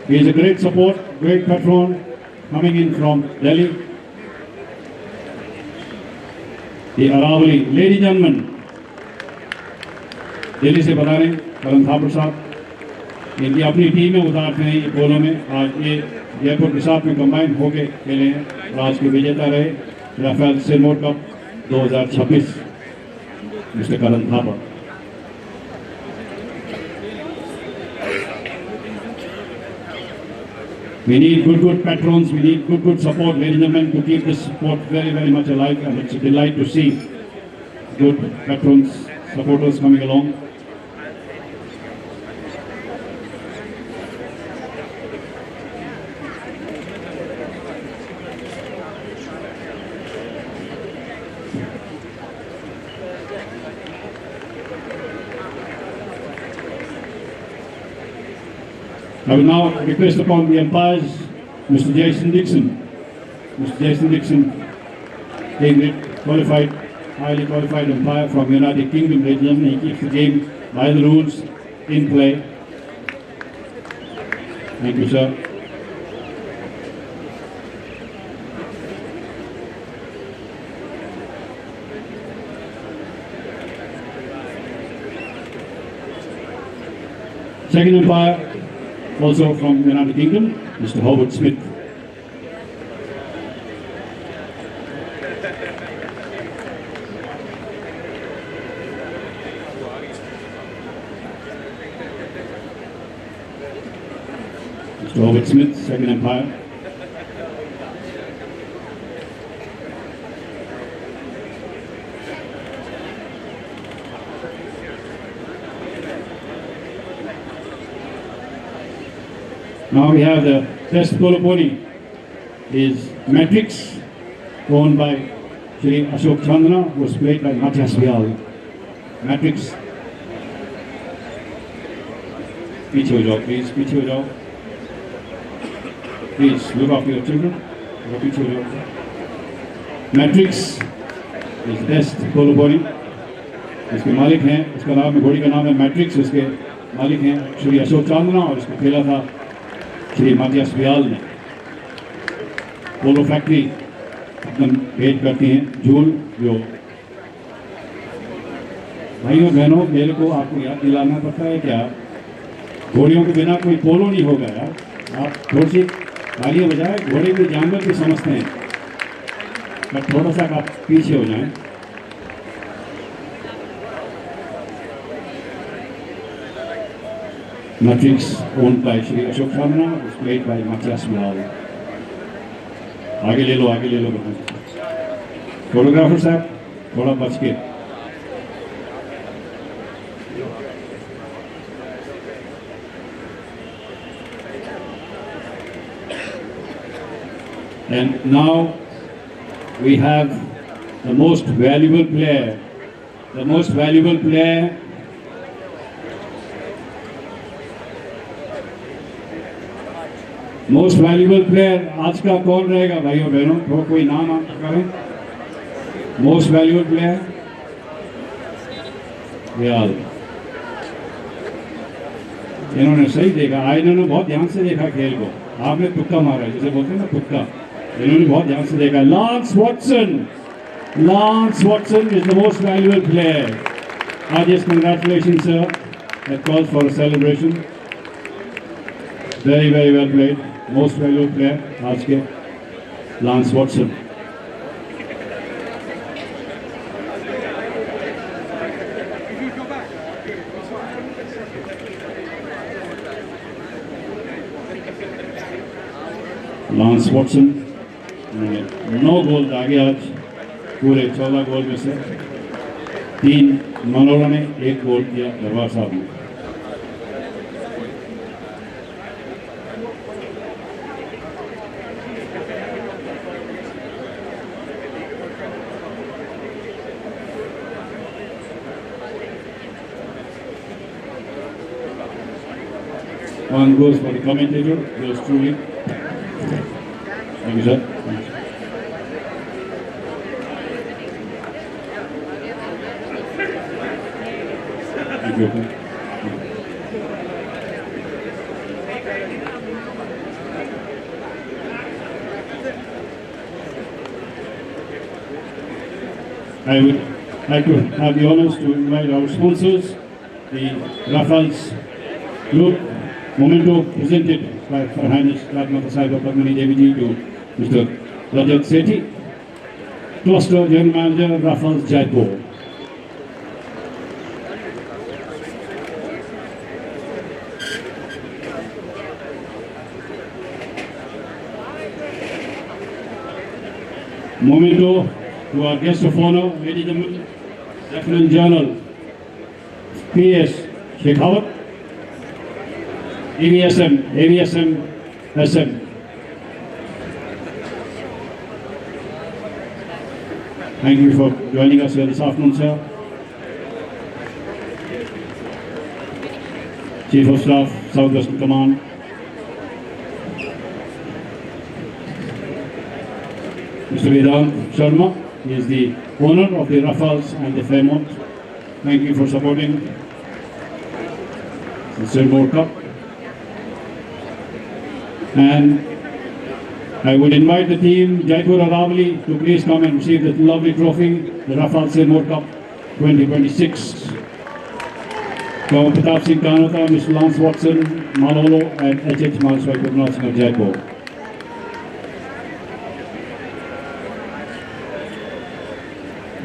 Speaker 1: he is a great support, great patron, coming in from Delhi. The Aravali, ladies and gentlemen, Delhi से बता रहे हैं करण थापर साहब, इनकी अपनी team में उतारते हैं ये पोलो में। आज ये जयपुर के साथ में कंबाइन होके खेले हैं और आज के विजेता रहे Rafael Seymour cup 2026 mister Karan Thapar. We need good patrons, we need good support, ladies and gentlemen, to keep this sport very, very much alive, and it's a delight to see good patrons, supporters coming along. I will now request upon the umpires, Mr. Jason Dixon. Mr. Jason Dixon, qualified, highly qualified umpire from the United Kingdom, ladies and gentlemen. He keeps the game by the rules in play. Thank you, sir. Second umpire, also from the United Kingdom, Mr. Howard Smith. Mr. Howard Smith, second umpire. Now we have the best polo pony is Matrix, owned by Shri Ashok Chandra, who was played by Matthias Vial. Matrix, पीछे हो जाओ please, पीछे हो जाओ. Please look after your children. पीछे हो जाओ. Matrix is best polo pony. इसके मालिक हैं, इसका नाम है, घोड़ी का नाम है मैट्रिक्स, इसके मालिक हैं श्री अशोक चांदना और इसको खेला था श्री माथियास वियाल ने। पोलो फैक्ट्री एकदम भेज करती हैं झूल जो भाइयों बहनों, मेरे को आपको याद दिलाना पड़ता है क्या, घोड़ियों के बिना कोई पोलो नहीं होगा यार। आप थोड़ी सी तालियां बजाए, घोड़े को जानवर भी समझते हैं, बट थोड़ा सा आप पीछे हो जाएं। Matrix owned by Shri Ashok Sharma was played by Matthias Bilal. आगे ले लो, आगे ले लो। फोटोग्राफर साहब थोड़ा बच के। And now we have the most valuable player. The most valuable player आज का कौन रहेगा भाइयों बहनों, तो कोई नाम आप करें। मोस्ट वैल्यूएबल प्लेयर रियाल। इन्होंने सही देखा, इन्होंने बहुत ध्यान से देखा खेल को। आपने तुक्का मारा, जिसे बोलते हैं ना तुक्का, इन्होंने बहुत ध्यान से देखा। Lance Watson is the most valuable player. Rajesh, congratulations sir, that calls for a celebration. Very well played. Most valuable player आज के लांस वॉटसन। लांस वॉटसन 9 गोल दागे आज, पूरे 14 गोल में से 3 मनोरा ने, 1 गोल किया दरबार साहब ने। One goes for the commentator, yours truly. Thank you, sir. Thank you. I would like to have the honors to invite our sponsors, the Rafales Group. Momento presented by Her Highness Ratmata Sahiba Padmini Devi Ji to Mr. Rajat Sethi, Cluster General Manager, Rafales Jaipur. Momento to our guest of honor, ladies and gentlemen, Lieutenant General P.S. Shekhawat, AVSM SM. Thank you for joining us here this afternoon, sir. Chief of Staff, Southwestern Command. Mr. Vedant Sharma, he is the owner of the Rafales and the Fairmont. Thank you for supporting the Silver Cup. And I would invite the team, Jaipur Aravali, to please come and receive the lovely trophy, the Rafales Silver Cup 2026. From Pratap Singh Kanata, Mr. Lance Watson, Malolo, and H.H. Malswai Gurnath Singh of Jaipur.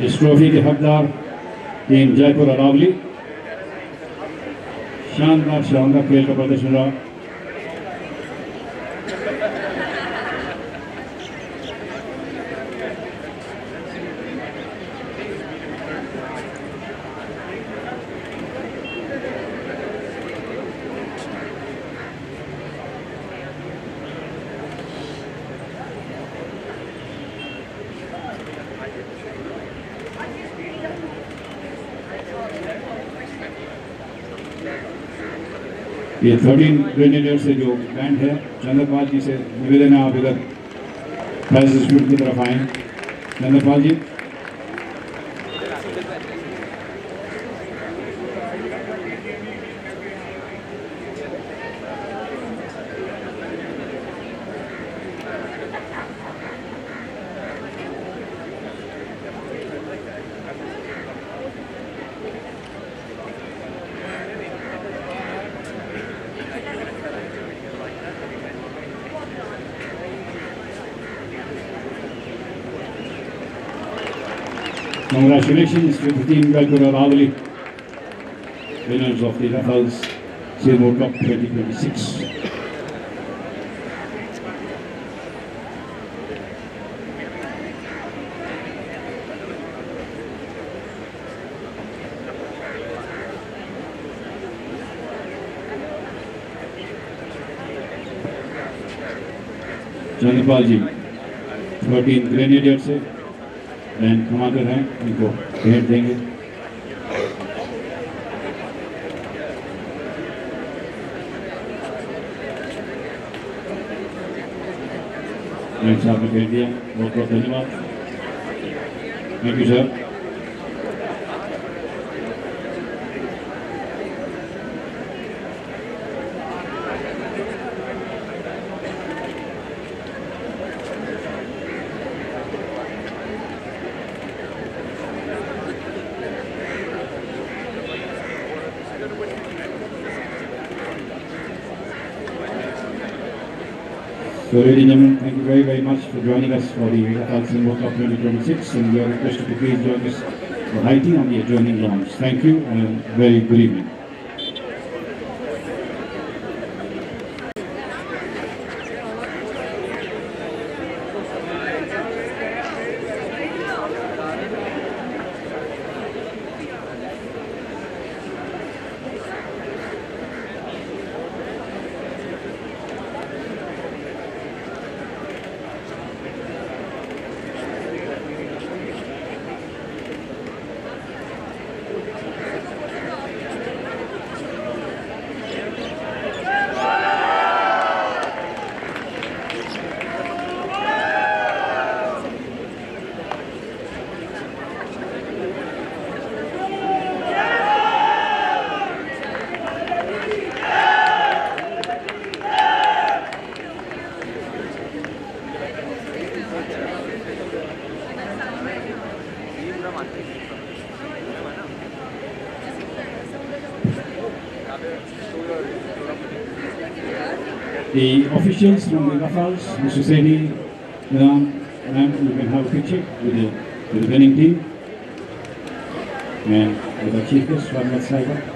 Speaker 1: इस trophy के हकदार team Jaipur Aravalli. शानदार खेल का प्रदर्शन रहा। ये 13 grenadier से जो बैंड है, चंद्रपाल जी से निवेदन है आप इधर फैज इंस्टीट्यूट की तरफ आए। चंद्रपाल जी। Congratulations to the team Belgura Ravali, winners of the Raffles Seymour Cup 2026. Chandrapal ji 13 grenadier से बैंड कमांडर हैं, इनको भेंट देंगे। बैंड साहब ने भेंट दिया, बहुत बहुत धन्यवाद। Thank you sir. So, ladies and gentlemen, thank you very, very much for joining us for the Raffles Seymour Cup 2026, and we are requested to please join us for high tea on the adjoining lawns. Thank you, and a very good evening. The officials from the Raffles, Mr. Seni, ma'am, you can have a picture with the winning team and with our chief guest, Ramnath Saiba.